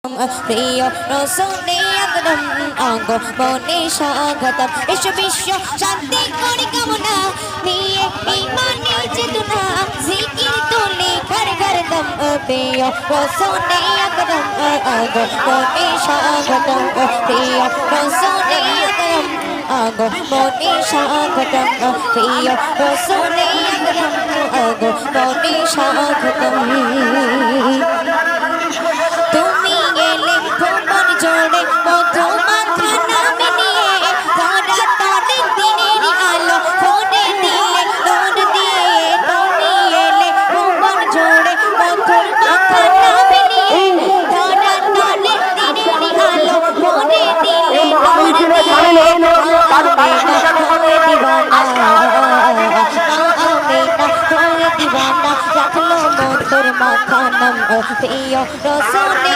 প্রিয় রসুলে আকরাম আঙ্গ মনে স্বাগতম এসো বিশ্ব শান্তি করি কামনা নিয়ে ইমানে চেতনা জিকির তুলি ঘর ঘর দম প্রিয় রসুলে আকরাম আঙ্গ মনে স্বাগতম প্রিয় রসুলে আকরাম আঙ্গ মনে স্বাগতম প্রিয় রসুলে আকরাম আঙ্গ মনে স্বাগতম তুমি গেলে ভুবন জোড়ে মধু মাথা নামে নিয়ে ধরা তাদের দিনের আলো ফোনে দিলে নূর দিয়ে তুমি এলে ভুবন জোড়ে মধুর মাথা নামে নিয়ে ধরা তাদের দিনের আলো ফোনে দিলে নূর দিয়ে দিবানা রাখলো মধুর মাথা নাম প্রিয় রসুলে